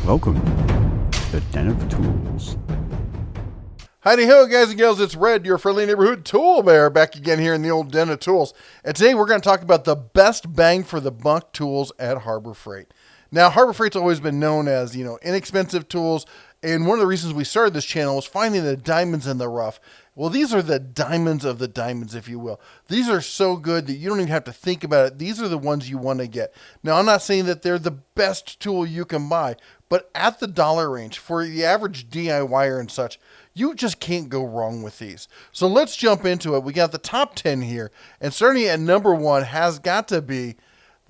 Welcome to the Den of Tools. Howdy ho, guys and gals, it's Red, your friendly neighborhood tool bear, back again here in the old Den of Tools. And today we're going to talk about the best bang for the buck tools at Harbor Freight. Now, Harbor Freight's always been known as, inexpensive tools. And one of the reasons we started this channel was finding the diamonds in the rough. Well, these are the diamonds of the diamonds, if you will. These are so good that you don't even have to think about it. These are the ones you want to get. Now, I'm not saying that they're the best tool you can buy, but at the dollar range, for the average DIYer and such, you just can't go wrong with these. So let's jump into it. We got the top 10 here, and starting at number 1 has got to be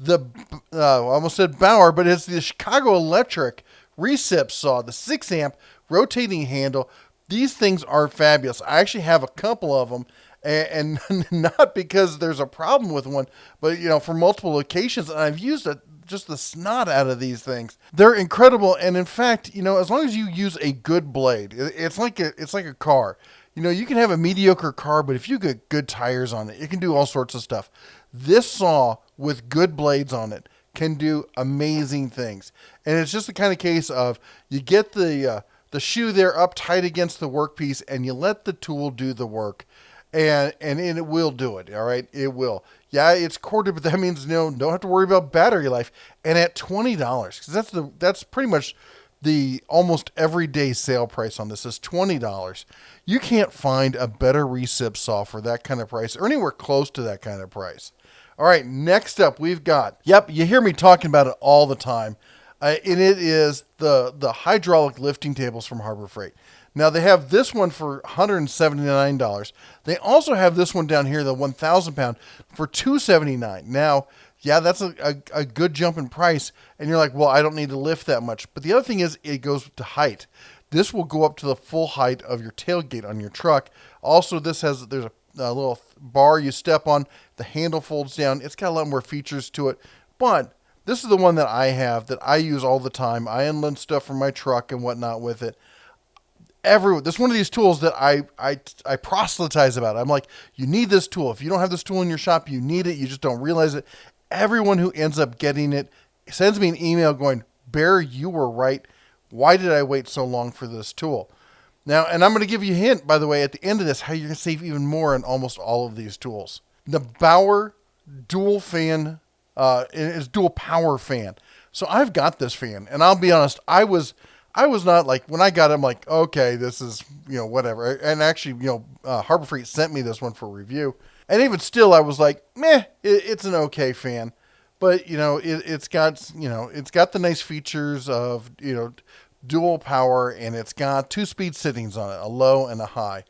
the, I almost said BAUER, but it's the Chicago Electric Recip saw, the 6 amp rotating handle. These things are fabulous. I actually have a couple of them, and not because there's a problem with one, but for multiple locations, and I've used just the snot out of these things. They're incredible, and in fact, as long as you use a good blade, it's like a car. You can have a mediocre car, but if you get good tires on it, it can do all sorts of stuff. This saw with good blades on it can do amazing things, and it's just the kind of case of you get the shoe there up tight against the workpiece, and you let the tool do the work, and it will do it. All right, it will. Yeah, it's corded, but that means don't have to worry about battery life. And at $20, because that's pretty much the almost everyday sale price on this is $20. You can't find a better recip saw for that kind of price, or anywhere close to that kind of price. All right, next up we've got, you hear me talking about it all the time. And it is the hydraulic lifting tables from Harbor Freight. Now, they have this one for $179. They also have this one down here, the 1,000 pound, for $279. Now, that's a good jump in price. And you're like, well, I don't need to lift that much. But the other thing is it goes to height. This will go up to the full height of your tailgate on your truck. Also, there's a little bar you step on. The handle folds down. It's got a lot more features to it. But this is the one that I have that I use all the time. I unload stuff from my truck and whatnot with it. This is one of these tools that I proselytize about. I'm like, you need this tool. If you don't have this tool in your shop, you need it. You just don't realize it. Everyone who ends up getting it sends me an email going, Bear, you were right. Why did I wait so long for this tool? Now, and I'm going to give you a hint, by the way, at the end of this, how you're going to save even more on almost all of these tools. The BAUER dual fan is dual power fan. So I've got this fan, and I'll be honest, I was not like, when I got it, I'm like, okay, this is, whatever. And actually, Harbor Freight sent me this one for review. And even still, I was like, meh, it's an okay fan. But, it's got the nice features of, dual power, and it's got 2 speed settings on it, a low and a high.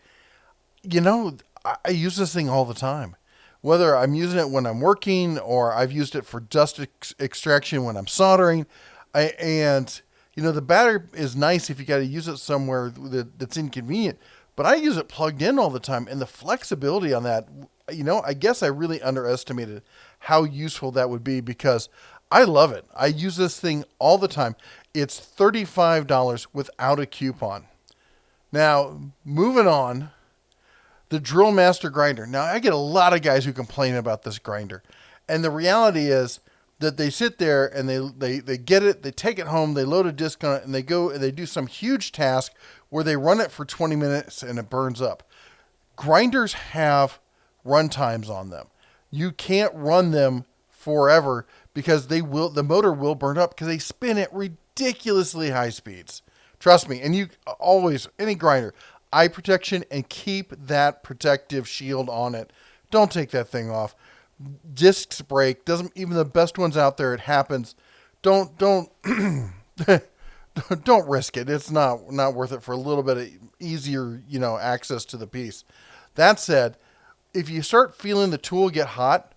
I use this thing all the time. Whether I'm using it when I'm working, or I've used it for dust extraction when I'm soldering, the battery is nice if you got to use it somewhere that's inconvenient, but I use it plugged in all the time, and the flexibility on that, I guess I really underestimated how useful that would be, because I love it. I use this thing all the time. It's $35 without a coupon. Now, moving on, the Drill Master grinder. Now, I get a lot of guys who complain about this grinder, and the reality is that they sit there and they get it, they take it home, they load a disc on it, and they go and they do some huge task where they run it for 20 minutes and it burns up. Grinders have run times on them. You can't run them forever because the motor will burn up because they spin at ridiculously high speeds. Trust me. And you always, any grinder, eye protection, and keep that protective shield on it. Don't take that thing off. Discs break. Doesn't, even the best ones out there, it happens. Don't don't risk it. It's not worth it for a little bit of easier, access to the piece. That said, if you start feeling the tool get hot,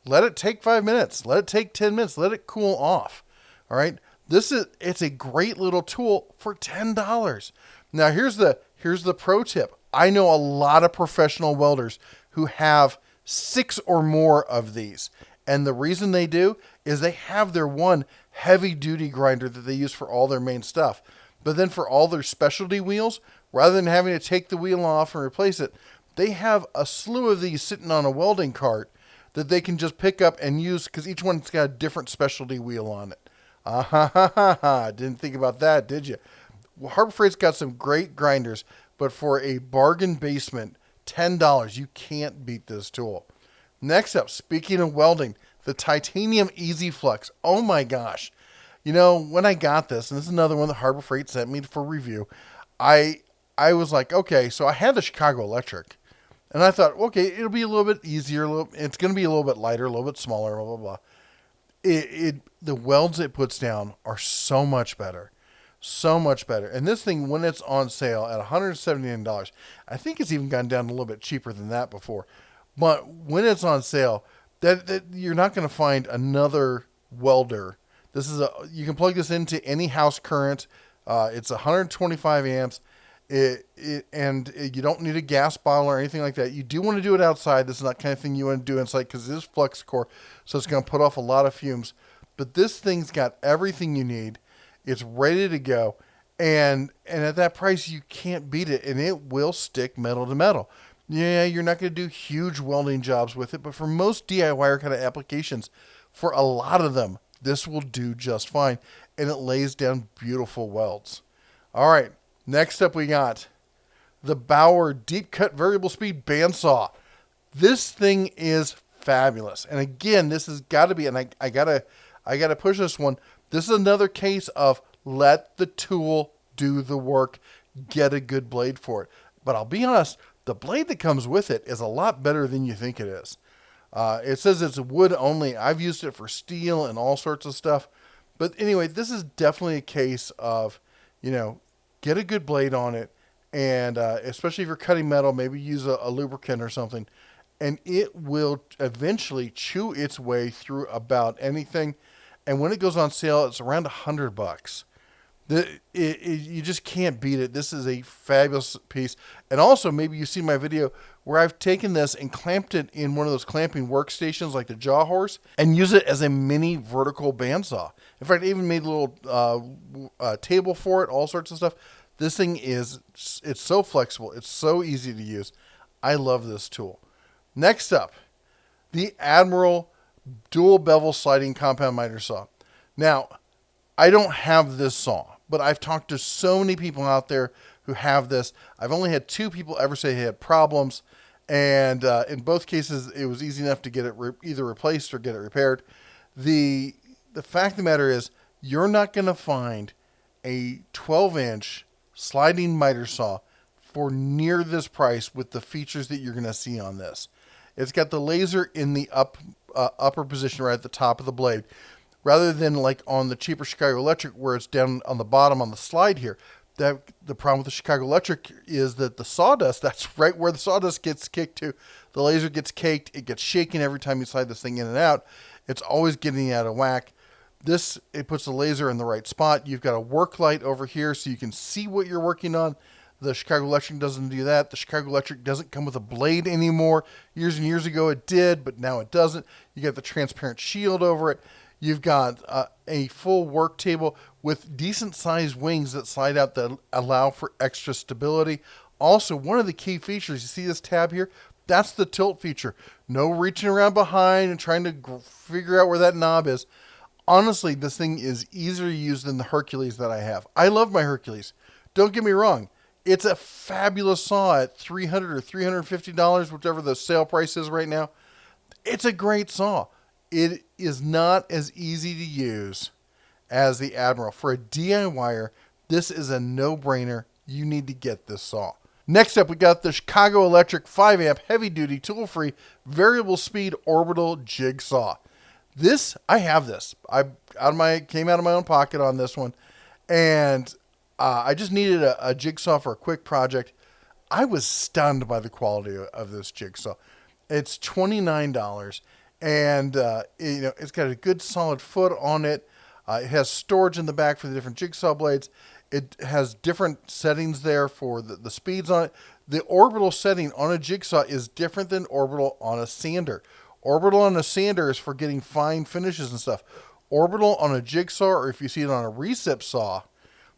let it take 5 minutes. Let it take 10 minutes. Let it cool off. All right. It's a great little tool for $10. Now here's the pro tip. I know a lot of professional welders who have 6 or more of these. And the reason they do is they have their one heavy duty grinder that they use for all their main stuff. But then for all their specialty wheels, rather than having to take the wheel off and replace it, they have a slew of these sitting on a welding cart that they can just pick up and use, because each one's got a different specialty wheel on it. Ah ha ha ha ha. Didn't think about that, did you? Well, Harbor Freight's got some great grinders, but for a bargain basement, $10, you can't beat this tool. Next up, speaking of welding, the titanium Easy Flux. Oh my gosh. You know, when I got this, and this is another one that Harbor Freight sent me for review, I I was like, okay, so I had the Chicago Electric, and I thought, okay, it'll be a little bit easier, it's going to be a little bit lighter, a little bit smaller, blah blah blah. The welds it puts down are so much better. So much better. And this thing, when it's on sale at $179, I think it's even gone down a little bit cheaper than that before. But when it's on sale, that you're not going to find another welder. You can plug this into any house current. It's 125 amps. You don't need a gas bottle or anything like that. You do want to do it outside. This is not the kind of thing you want to do inside because it is flux core, so it's going to put off a lot of fumes. But this thing's got everything you need. It's ready to go, and at that price, you can't beat it, and it will stick metal to metal. Yeah, you're not going to do huge welding jobs with it, but for most DIY kind of applications, for a lot of them, this will do just fine, and it lays down beautiful welds. All right, next up we got the BAUER Deep Cut Variable Speed Bandsaw. This thing is fabulous, and again, this has got to be, and I gotta push this one. This is another case of let the tool do the work, get a good blade for it. But I'll be honest, the blade that comes with it is a lot better than you think it is. It says it's wood only. I've used it for steel and all sorts of stuff. But anyway, this is definitely a case of, get a good blade on it. And especially if you're cutting metal, maybe use a lubricant or something. And it will eventually chew its way through about anything. And when it goes on sale, it's around $100. You just can't beat it. This is a fabulous piece. And also, maybe you've seen my video where I've taken this and clamped it in one of those clamping workstations like the Jaw Horse and use it as a mini vertical bandsaw. In fact, I even made a little table for it, all sorts of stuff. This thing it's so flexible. It's so easy to use. I love this tool. Next up, the ADMIRAL Dual-Bevel Sliding Compound Miter Saw. Now, I don't have this saw, but I've talked to so many people out there who have this. I've only had 2 people ever say they had problems, and in both cases, it was easy enough to get it either replaced or get it repaired. The fact of the matter is, you're not going to find a 12-inch sliding miter saw for near this price with the features that you're going to see on this. It's got the laser in the upper position right at the top of the blade, rather than like on the cheaper Chicago Electric where it's down on the bottom on the slide here. The problem with the Chicago Electric is that the sawdust, that's right where the sawdust gets kicked to. The laser gets caked. It gets shaken every time you slide this thing in and out. It's always getting out of whack. It puts the laser in the right spot. You've got a work light over here so you can see what you're working on. The Chicago Electric doesn't do that. The Chicago Electric doesn't come with a blade anymore. Years and years ago it did, but now it doesn't. You got the transparent shield over it. You've got a full work table with decent sized wings that slide out that allow for extra stability. Also, one of the key features, you see this tab here? That's the tilt feature. No reaching around behind and trying to figure out where that knob is. Honestly, this thing is easier to use than the Hercules that I have. I love my Hercules. Don't get me wrong. It's a fabulous saw at $300 or $350, whichever the sale price is right now. It's a great saw. It is not as easy to use as the ADMIRAL. For a DIYer, this is a no-brainer. You need to get this saw. Next up, we got the Chicago Electric 5-amp heavy-duty tool-free variable speed orbital jigsaw. I have this. Came out of my own pocket on this one, and I just needed a jigsaw for a quick project. I was stunned by the quality of this jigsaw. It's $29, and it's got a good solid foot on it. It has storage in the back for the different jigsaw blades. It has different settings there for the speeds on it. The orbital setting on a jigsaw is different than orbital on a sander. Orbital on a sander is for getting fine finishes and stuff. Orbital on a jigsaw, or if you see it on a recip saw,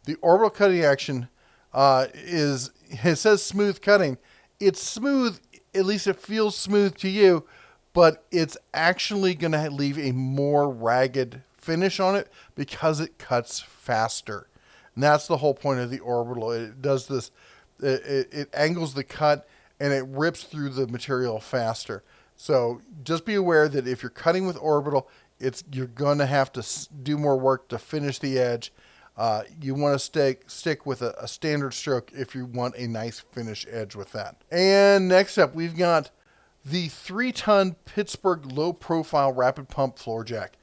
the orbital cutting action it says smooth cutting. It's smooth, at least it feels smooth to you, but it's actually going to leave a more ragged finish on it because it cuts faster. And that's the whole point of the Orbital. It does this, it angles the cut and it rips through the material faster. So just be aware that if you're cutting with Orbital, you're going to have to do more work to finish the edge. You want to stick with a standard stroke if you want a nice finish edge with that. And next up, we've got the 3-ton PITTSBURGH low-profile rapid pump floor jack.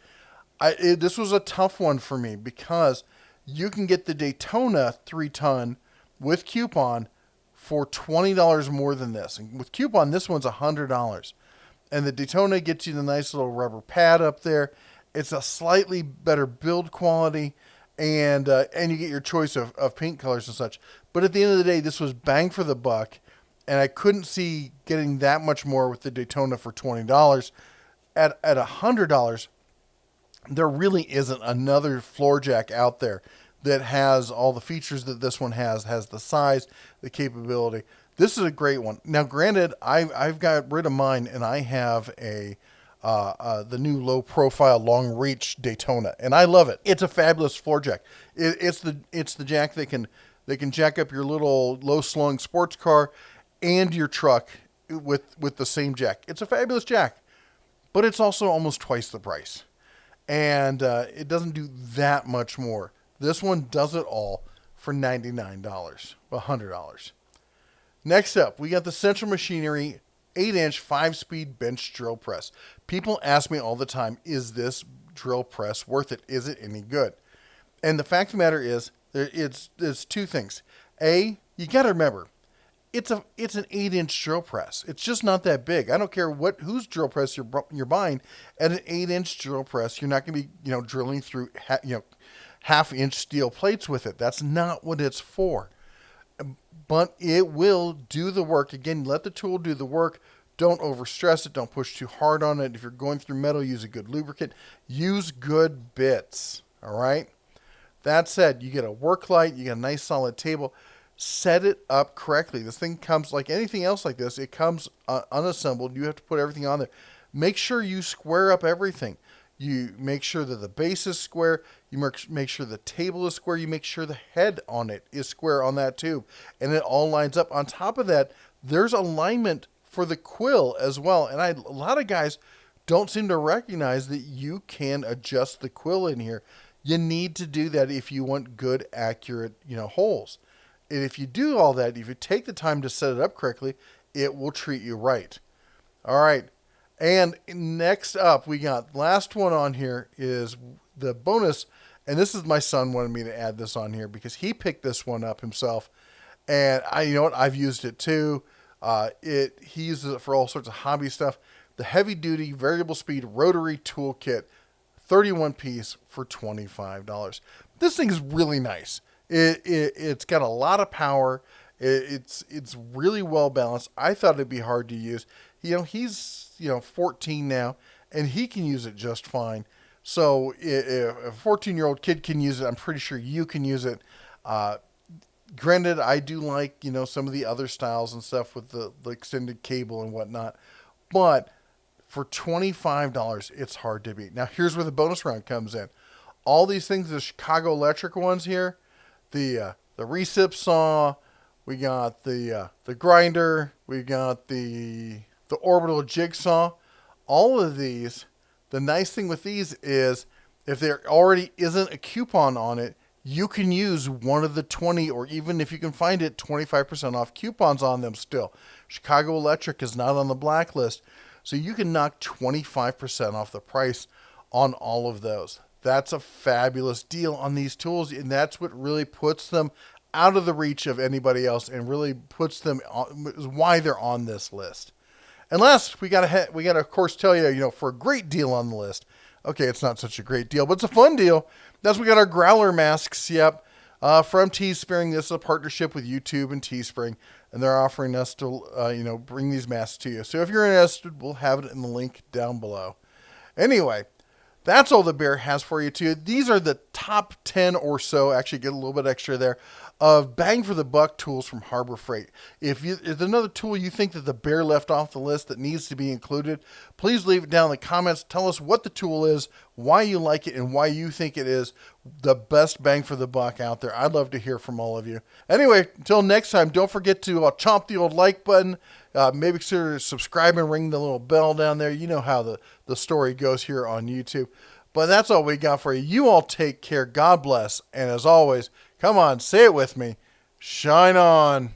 This was a tough one for me because you can get the Daytona 3-ton with coupon for $20 more than this. And with coupon, this one's $100. And the Daytona gets you the nice little rubber pad up there. It's a slightly better build quality, and you get your choice of paint colors and such. But at the end of the day, this was bang for the buck, and I couldn't see getting that much more with the Daytona for $20. At $100, there really isn't another floor jack out there that has all the features that this one has the size, the capability. This is a great one. Now, granted, I've got rid of mine, and I have the new low-profile, long-reach Daytona, and I love it. It's a fabulous floor jack. It's the jack that can jack up your little low-slung sports car and your truck with the same jack. It's a fabulous jack, but it's also almost twice the price, and it doesn't do that much more. This one does it all for $99, $100. Next up, we got the Central Machinery 8-inch 5-speed bench drill press. People ask me all the time, is this drill press worth it? Is it any good? And the fact of the matter is, it's two things. A, you got to remember, it's an 8-inch drill press. It's just not that big. I don't care whose drill press you're buying. At an 8-inch drill press, you're not going to be drilling through half-inch steel plates with it. That's not what it's for. But it will do the work. Again, let the tool do the work. Don't overstress it. Don't push too hard on it. If you're going through metal, use a good lubricant. Use good bits. All right? That said, you get a work light. You get a nice solid table. Set it up correctly. This thing comes like anything else like this. It comes unassembled. You have to put everything on there. Make sure you square up everything. You make sure that the base is square. You make sure the table is square. You make sure the head on it is square on that tube. And it all lines up. On top of that, there's alignment for the quill as well. And a lot of guys don't seem to recognize that you can adjust the quill in here. You need to do that if you want good, accurate, holes. And if you do all that, if you take the time to set it up correctly, it will treat you right. All right. And next up, we got last one on here is the bonus. And this is my son wanted me to add this on here because he picked this one up himself. And I've used it too. He uses it for all sorts of hobby stuff. The heavy duty variable speed rotary toolkit, 31 piece for $25. This thing is really nice. It's got a lot of power. It's really well balanced. I thought it'd be hard to use. He's 14 now, and he can use it just fine. So if a 14-year-old kid can use it, I'm pretty sure you can use it. Granted, I do like, some of the other styles and stuff with the extended cable and whatnot. But for $25, it's hard to beat. Now, here's where the bonus round comes in. All these things, the Chicago Electric ones here, the recip saw, we got the grinder, we got the Orbital jigsaw. All of these, the nice thing with these is if there already isn't a coupon on it, you can use one of the 20, or even if you can find it, 25% off coupons on them still. Chicago Electric is not on the blacklist, so you can knock 25% off the price on all of those. That's a fabulous deal on these tools, and that's what really puts them out of the reach of anybody else and really puts them on, is why they're on this list. And last, we gotta of course tell you, for a great deal on the list. Okay, it's not such a great deal, but it's a fun deal. That's we got our growler masks. Yep, from Teespring. This is a partnership with YouTube and Teespring, and they're offering us to bring these masks to you. So if you're interested, we'll have it in the link down below. Anyway, That's all the Bear has for you too. These are the top 10 or so, actually get a little bit extra there, of bang for the buck tools from Harbor Freight. If there's another tool you think that the Bear left off the list that needs to be included, please leave it down in the comments. Tell us what the tool is, why you like it, and why you think it is the best bang for the buck out there. I'd love to hear from all of you. Anyway, until next time, don't forget to chomp the old like button. Maybe consider subscribing and ring the little bell down there. You know how the story goes here on YouTube. But that's all we got for you. You all take care. God bless. And as always, come on, say it with me. Shine on.